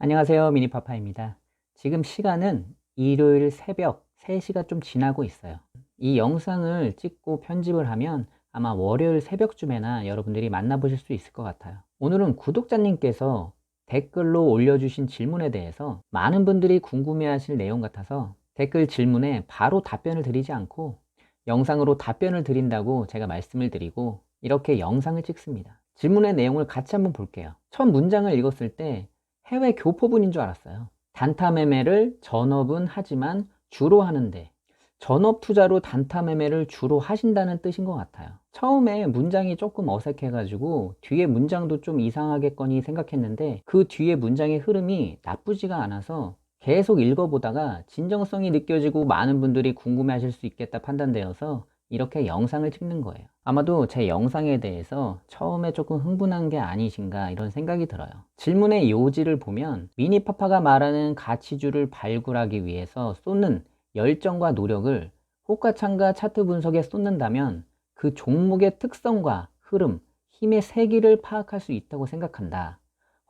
안녕하세요. 미니파파입니다. 지금 시간은 일요일 새벽 3시가 좀 지나고 있어요. 이 영상을 찍고 편집을 하면 아마 월요일 새벽쯤에나 여러분들이 만나보실 수 있을 것 같아요. 오늘은 구독자님께서 댓글로 올려주신 질문에 대해서 많은 분들이 궁금해하실 내용 같아서 댓글 질문에 바로 답변을 드리지 않고 영상으로 답변을 드린다고 제가 말씀을 드리고 이렇게 영상을 찍습니다. 질문의 내용을 같이 한번 볼게요. 첫 문장을 읽었을 때 해외 교포분인 줄 알았어요. 단타 매매를 전업은 하지만 주로 하는데, 전업 투자로 단타 매매를 주로 하신다는 뜻인 것 같아요. 처음에 문장이 조금 어색해가지고 뒤에 문장도 좀 이상하겠거니 생각했는데 그 뒤에 문장의 흐름이 나쁘지가 않아서 계속 읽어보다가 진정성이 느껴지고 많은 분들이 궁금해하실 수 있겠다 판단되어서 이렇게 영상을 찍는 거예요. 아마도 제 영상에 대해서 처음에 조금 흥분한 게 아니신가 이런 생각이 들어요. 질문의 요지를 보면 미니파파가 말하는 가치주를 발굴하기 위해서 쏟는 열정과 노력을 호가창과 차트 분석에 쏟는다면 그 종목의 특성과 흐름, 힘의 세기를 파악할 수 있다고 생각한다.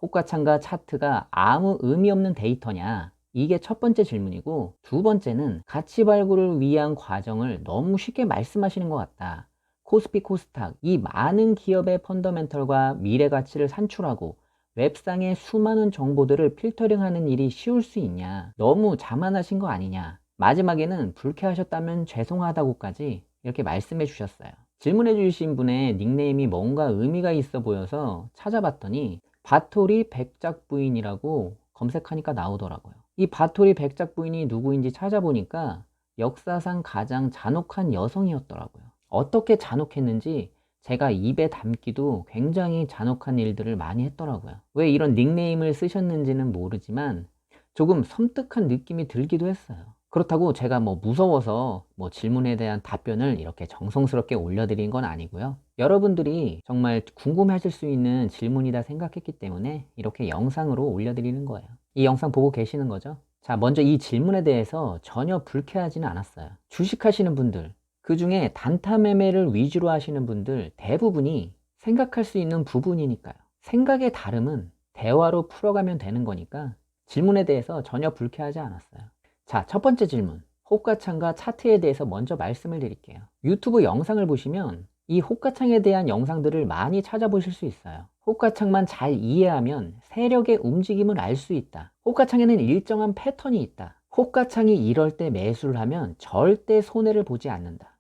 호가창과 차트가 아무 의미 없는 데이터냐? 이게 첫 번째 질문이고, 두 번째는 가치 발굴을 위한 과정을 너무 쉽게 말씀하시는 것 같다. 코스피 코스닥, 이 많은 기업의 펀더멘털과 미래 가치를 산출하고 웹상의 수많은 정보들을 필터링하는 일이 쉬울 수 있냐? 너무 자만하신 거 아니냐? 마지막에는 불쾌하셨다면 죄송하다고까지 이렇게 말씀해 주셨어요. 질문해 주신 분의 닉네임이 뭔가 의미가 있어 보여서 찾아봤더니 바토리 백작 부인이라고 검색하니까 나오더라고요. 이 바토리 백작 부인이 누구인지 찾아보니까 역사상 가장 잔혹한 여성이었더라고요. 어떻게 잔혹했는지 제가 입에 담기도 굉장히 잔혹한 일들을 많이 했더라고요. 왜 이런 닉네임을 쓰셨는지는 모르지만 조금 섬뜩한 느낌이 들기도 했어요. 그렇다고 제가 무서워서 질문에 대한 답변을 이렇게 정성스럽게 올려드린 건 아니고요. 여러분들이 정말 궁금해하실 수 있는 질문이다 생각했기 때문에 이렇게 영상으로 올려드리는 거예요. 이 영상 보고 계시는 거죠? 자, 먼저 이 질문에 대해서 전혀 불쾌하지는 않았어요. 주식하시는 분들, 그 중에 단타 매매를 위주로 하시는 분들 대부분이 생각할 수 있는 부분이니까요. 생각의 다름은 대화로 풀어가면 되는 거니까 질문에 대해서 전혀 불쾌하지 않았어요. 자, 첫 번째 질문. 호가창과 차트에 대해서 먼저 말씀을 드릴게요. 유튜브 영상을 보시면 이 호가창에 대한 영상들을 많이 찾아보실 수 있어요. 호가창만 잘 이해하면 세력의 움직임을 알 수 있다. 호가창에는 일정한 패턴이 있다. 호가창이 이럴 때 매수를 하면 절대 손해를 보지 않는다.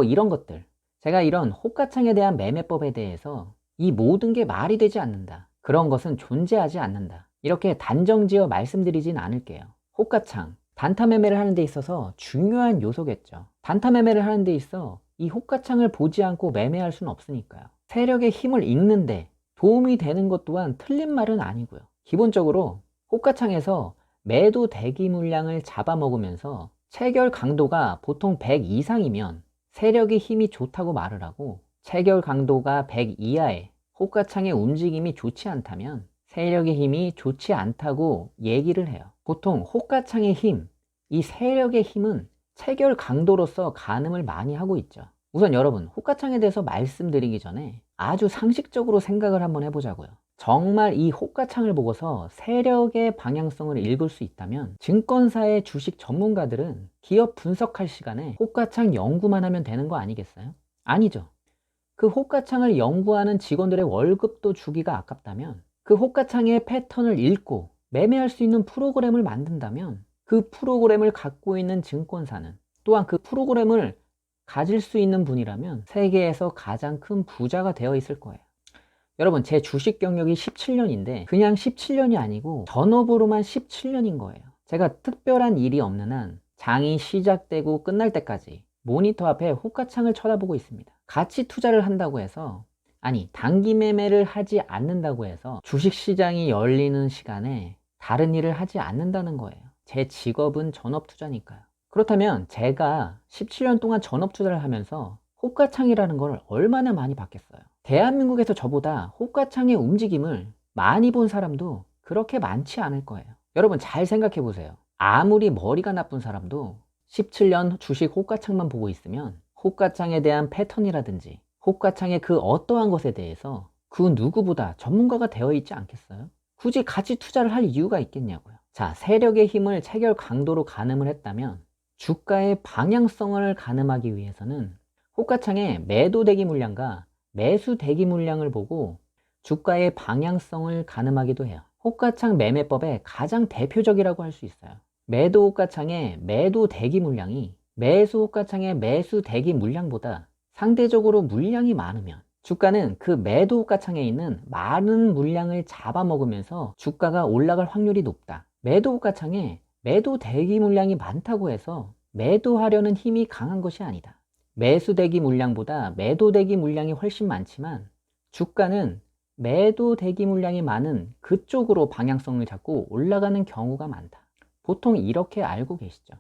이런 것들. 제가 이런 호가창에 대한 매매법에 대해서 이 모든 게 말이 되지 않는다. 그런 것은 존재하지 않는다. 이렇게 단정지어 말씀드리진 않을게요. 호가창, 단타 매매를 하는 데 있어서 중요한 요소겠죠. 단타 매매를 하는 데 있어 이 호가창을 보지 않고 매매할 수는 없으니까요. 세력의 힘을 읽는데 도움이 되는 것 또한 틀린 말은 아니고요. 기본적으로 호가창에서 매도 대기 물량을 잡아먹으면서 체결 강도가 보통 100 이상이면 세력의 힘이 좋다고 말을 하고, 체결 강도가 100 이하에 호가창의 움직임이 좋지 않다면 세력의 힘이 좋지 않다고 얘기를 해요. 보통 호가창의 힘, 이 세력의 힘은 체결 강도로서 가늠을 많이 하고 있죠. 우선 여러분, 호가창에 대해서 말씀드리기 전에 아주 상식적으로 생각을 한번 해보자고요. 정말 이 호가창을 보고서 세력의 방향성을 읽을 수 있다면 증권사의 주식 전문가들은 기업 분석할 시간에 호가창 연구만 하면 되는 거 아니겠어요? 아니죠. 그 호가창을 연구하는 직원들의 월급도 주기가 아깝다면 그 호가창의 패턴을 읽고 매매할 수 있는 프로그램을 만든다면 그 프로그램을 갖고 있는 증권사는, 또한 그 프로그램을 가질 수 있는 분이라면 세계에서 가장 큰 부자가 되어 있을 거예요. 여러분, 제 주식 경력이 17년인데 그냥 17년이 아니고 전업으로만 17년인 거예요. 제가 특별한 일이 없는 한 장이 시작되고 끝날 때까지 모니터 앞에 호가창을 쳐다보고 있습니다. 가치 투자를 한다고 해서, 아니, 단기 매매를 하지 않는다고 해서 주식시장이 열리는 시간에 다른 일을 하지 않는다는 거예요. 제 직업은 전업 투자니까요. 그렇다면 제가 17년 동안 전업 투자를 하면서 호가창이라는 걸 얼마나 많이 봤겠어요. 대한민국에서 저보다 호가창의 움직임을 많이 본 사람도 그렇게 많지 않을 거예요. 여러분, 잘 생각해 보세요. 아무리 머리가 나쁜 사람도 17년 주식 호가창만 보고 있으면 호가창에 대한 패턴이라든지 호가창의 그 어떠한 것에 대해서 그 누구보다 전문가가 되어 있지 않겠어요? 굳이 같이 투자를 할 이유가 있겠냐고요. 자, 세력의 힘을 체결 강도로 가늠을 했다면 주가의 방향성을 가늠하기 위해서는 호가창의 매도 대기 물량과 매수 대기 물량을 보고 주가의 방향성을 가늠하기도 해요. 호가창 매매법의 가장 대표적이라고 할 수 있어요. 매도 호가창의 매도 대기 물량이 매수 호가창의 매수 대기 물량보다 상대적으로 물량이 많으면 주가는 그 매도 호가창에 있는 많은 물량을 잡아먹으면서 주가가 올라갈 확률이 높다. 매도 호가창에 매도 대기 물량이 많다고 해서 매도하려는 힘이 강한 것이 아니다. 매수 대기 물량보다 매도 대기 물량이 훨씬 많지만 주가는 매도 대기 물량이 많은 그쪽으로 방향성을 잡고 올라가는 경우가 많다. 보통 이렇게 알고 계시죠.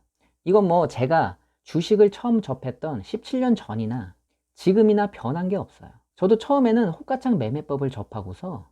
이건 뭐 제가 주식을 처음 접했던 17년 전이나 지금이나 변한 게 없어요. 저도 처음에는 호가창 매매법을 접하고서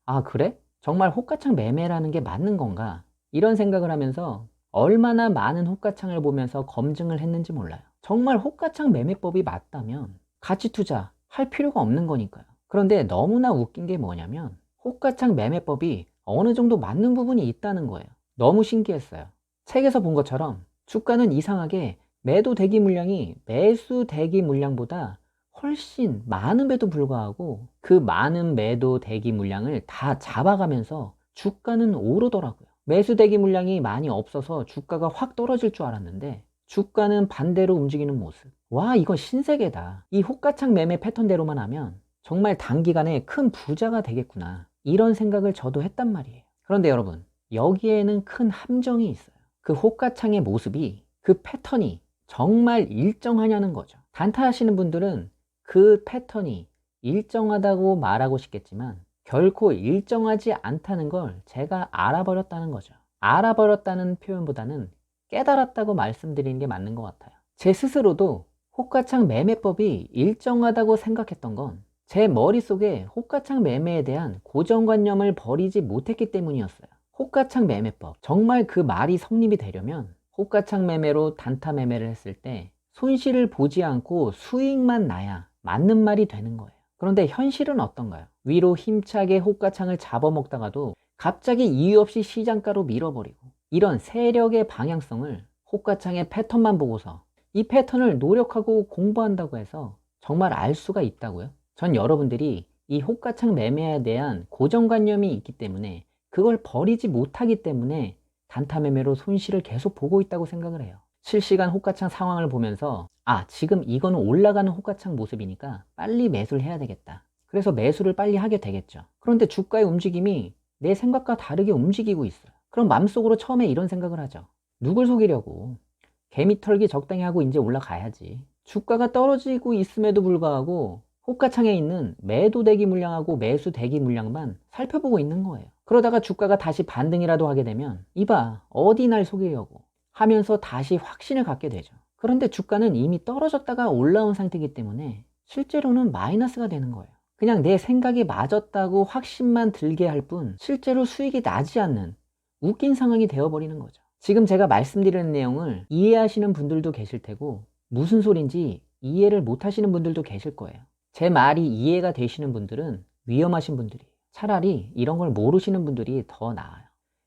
아, 그래? 정말 호가창 매매라는 게 맞는 건가? 이런 생각을 하면서 얼마나 많은 호가창을 보면서 검증을 했는지 몰라요. 정말 호가창 매매법이 맞다면 가치 투자 할 필요가 없는 거니까요. 그런데 너무나 웃긴 게 뭐냐면 호가창 매매법이 어느 정도 맞는 부분이 있다는 거예요. 너무 신기했어요. 책에서 본 것처럼 주가는 이상하게 매도 대기 물량이 매수 대기 물량보다 훨씬 많음에도 불구하고 그 많은 매도 대기 물량을 다 잡아가면서 주가는 오르더라고요. 매수 대기 물량이 많이 없어서 주가가 확 떨어질 줄 알았는데 주가는 반대로 움직이는 모습. 와, 이건 신세계다. 이 호가창 매매 패턴대로만 하면 정말 단기간에 큰 부자가 되겠구나. 이런 생각을 저도 했단 말이에요. 그런데 여러분, 여기에는 큰 함정이 있어요. 그 호가창의 모습이, 그 패턴이 정말 일정하냐는 거죠. 단타 하시는 분들은 그 패턴이 일정하다고 말하고 싶겠지만 결코 일정하지 않다는 걸 제가 알아버렸다는 거죠. 알아버렸다는 표현보다는 깨달았다고 말씀드리는 게 맞는 것 같아요. 제 스스로도 호가창 매매법이 일정하다고 생각했던 건 제 머릿속에 호가창 매매에 대한 고정관념을 버리지 못했기 때문이었어요. 호가창 매매법, 정말 그 말이 성립이 되려면 호가창 매매로 단타 매매를 했을 때 손실을 보지 않고 수익만 나야 맞는 말이 되는 거예요. 그런데 현실은 어떤가요? 위로 힘차게 호가창을 잡아먹다가도 갑자기 이유 없이 시장가로 밀어버리고, 이런 세력의 방향성을 호가창의 패턴만 보고서 이 패턴을 노력하고 공부한다고 해서 정말 알 수가 있다고요? 전 여러분들이 이 호가창 매매에 대한 고정관념이 있기 때문에 그걸 버리지 못하기 때문에 단타 매매로 손실을 계속 보고 있다고 생각을 해요. 실시간 호가창 상황을 보면서 아, 지금 이거는 올라가는 호가창 모습이니까 빨리 매수를 해야 되겠다. 그래서 매수를 빨리 하게 되겠죠. 그런데 주가의 움직임이 내 생각과 다르게 움직이고 있어요. 그럼 마음속으로 처음에 이런 생각을 하죠. 누굴 속이려고. 개미 털기 적당히 하고 이제 올라가야지. 주가가 떨어지고 있음에도 불구하고 호가창에 있는 매도 대기 물량하고 매수 대기 물량만 살펴보고 있는 거예요. 그러다가 주가가 다시 반등이라도 하게 되면 이봐, 어디 날 속이려고 하면서 다시 확신을 갖게 되죠. 그런데 주가는 이미 떨어졌다가 올라온 상태이기 때문에 실제로는 마이너스가 되는 거예요. 그냥 내 생각이 맞았다고 확신만 들게 할 뿐 실제로 수익이 나지 않는 웃긴 상황이 되어버리는 거죠. 지금 제가 말씀드리는 내용을 이해하시는 분들도 계실 테고 무슨 소린지 이해를 못 하시는 분들도 계실 거예요. 제 말이 이해가 되시는 분들은 위험하신 분들이에요. 차라리 이런 걸 모르시는 분들이 더 나아요.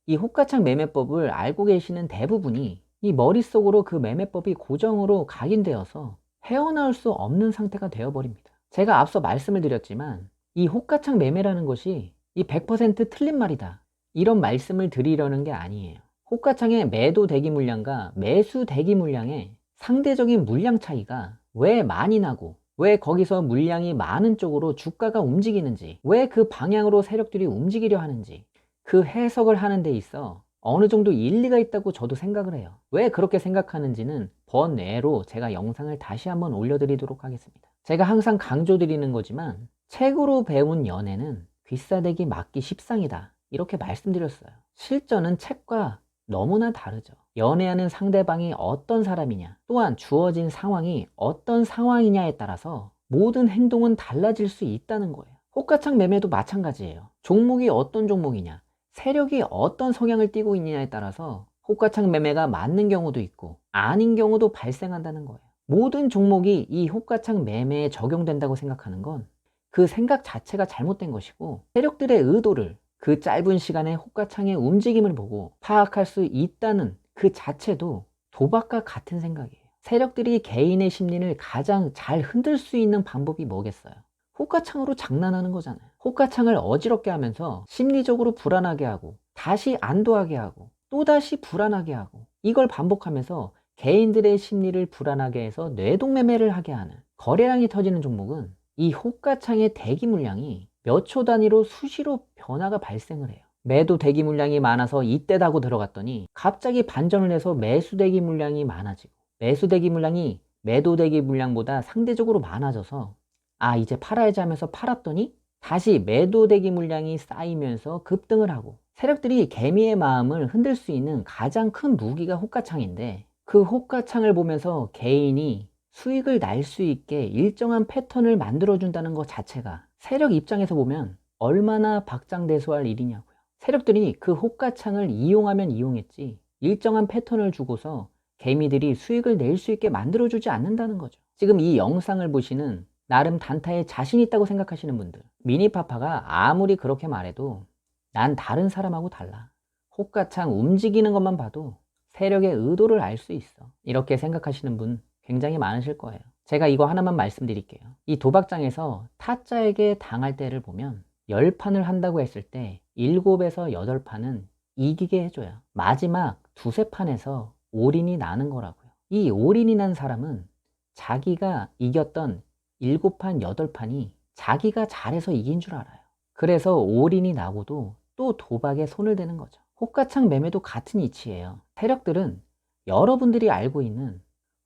이 호가창 매매법을 알고 계시는 대부분이 이 머릿속으로 그 매매법이 고정으로 각인되어서 헤어나올 수 없는 상태가 되어버립니다. 제가 앞서 말씀을 드렸지만 이 호가창 매매라는 것이 이 100% 틀린 말이다, 이런 말씀을 드리려는 게 아니에요. 호가창의 매도 대기 물량과 매수 대기 물량의 상대적인 물량 차이가 왜 많이 나고 왜 거기서 물량이 많은 쪽으로 주가가 움직이는지, 왜 그 방향으로 세력들이 움직이려 하는지 그 해석을 하는 데 있어 어느 정도 일리가 있다고 저도 생각을 해요. 왜 그렇게 생각하는지는 번외로 제가 영상을 다시 한번 올려드리도록 하겠습니다. 제가 항상 강조드리는 거지만 책으로 배운 연애는 귀싸대기 맞기 십상이다, 이렇게 말씀드렸어요. 실전은 책과 너무나 다르죠. 연애하는 상대방이 어떤 사람이냐, 또한 주어진 상황이 어떤 상황이냐에 따라서 모든 행동은 달라질 수 있다는 거예요. 호가창 매매도 마찬가지예요. 종목이 어떤 종목이냐, 세력이 어떤 성향을 띠고 있느냐에 따라서 호가창 매매가 맞는 경우도 있고 아닌 경우도 발생한다는 거예요. 모든 종목이 이 호가창 매매에 적용된다고 생각하는 건 그 생각 자체가 잘못된 것이고 세력들의 의도를 그 짧은 시간에 호가창의 움직임을 보고 파악할 수 있다는 그 자체도 도박과 같은 생각이에요. 세력들이 개인의 심리를 가장 잘 흔들 수 있는 방법이 뭐겠어요? 호가창으로 장난하는 거잖아요. 호가창을 어지럽게 하면서 심리적으로 불안하게 하고 다시 안도하게 하고 또다시 불안하게 하고 이걸 반복하면서 개인들의 심리를 불안하게 해서 뇌동매매를 하게 하는 거래량이 터지는 종목은 이 호가창의 대기 물량이 몇 초 단위로 수시로 변화가 발생을 해요. 매도 대기 물량이 많아서 이때다고 들어갔더니 갑자기 반전을 해서 매수 대기 물량이 많아지고 매수 대기 물량이 매도 대기 물량보다 상대적으로 많아져서 아 이제 팔아야지 하면서 팔았더니 다시 매도 대기 물량이 쌓이면서 급등을 하고 세력들이 개미의 마음을 흔들 수 있는 가장 큰 무기가 호가창인데 그 호가창을 보면서 개인이 수익을 날 수 있게 일정한 패턴을 만들어준다는 것 자체가 세력 입장에서 보면 얼마나 박장대소할 일이냐고요. 세력들이 그 호가창을 이용하면 이용했지 일정한 패턴을 주고서 개미들이 수익을 낼 수 있게 만들어주지 않는다는 거죠. 지금 이 영상을 보시는 나름 단타에 자신 있다고 생각하시는 분들, 미니파파가 아무리 그렇게 말해도 난 다른 사람하고 달라. 호가창 움직이는 것만 봐도 세력의 의도를 알 수 있어. 이렇게 생각하시는 분 굉장히 많으실 거예요. 제가 이거 하나만 말씀드릴게요. 이 도박장에서 타짜에게 당할 때를 보면 10판을 한다고 했을 때 7에서 8판은 이기게 해줘요. 마지막 두세 판에서 올인이 나는 거라고요. 이 올인이 난 사람은 자기가 이겼던 7판, 8판이 자기가 잘해서 이긴 줄 알아요. 그래서 올인이 나고도 또 도박에 손을 대는 거죠. 호가창 매매도 같은 이치예요. 세력들은 여러분들이 알고 있는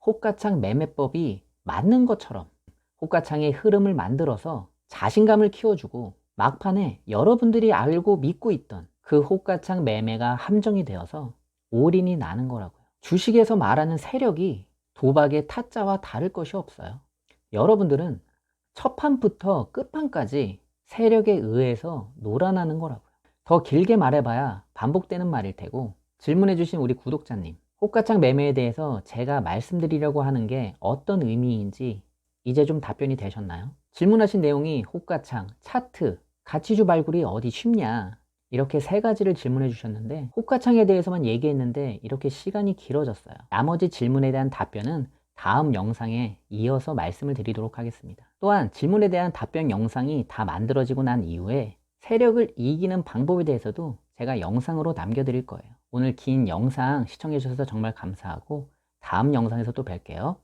호가창 매매법이 맞는 것처럼 호가창의 흐름을 만들어서 자신감을 키워주고 막판에 여러분들이 알고 믿고 있던 그 호가창 매매가 함정이 되어서 올인이 나는 거라고요. 주식에서 말하는 세력이 도박의 타짜와 다를 것이 없어요. 여러분들은 첫 판부터 끝판까지 세력에 의해서 놀아나는 거라고요. 더 길게 말해봐야 반복되는 말일 테고 질문해주신 우리 구독자님, 호가창 매매에 대해서 제가 말씀드리려고 하는 게 어떤 의미인지 이제 좀 답변이 되셨나요? 질문하신 내용이 호가창, 차트, 가치주 발굴이 어디 쉽냐 이렇게 세 가지를 질문해 주셨는데 호가창에 대해서만 얘기했는데 이렇게 시간이 길어졌어요. 나머지 질문에 대한 답변은 다음 영상에 이어서 말씀을 드리도록 하겠습니다. 또한 질문에 대한 답변 영상이 다 만들어지고 난 이후에 세력을 이기는 방법에 대해서도 제가 영상으로 남겨드릴 거예요. 오늘 긴 영상 시청해 주셔서 정말 감사하고 다음 영상에서 또 뵐게요.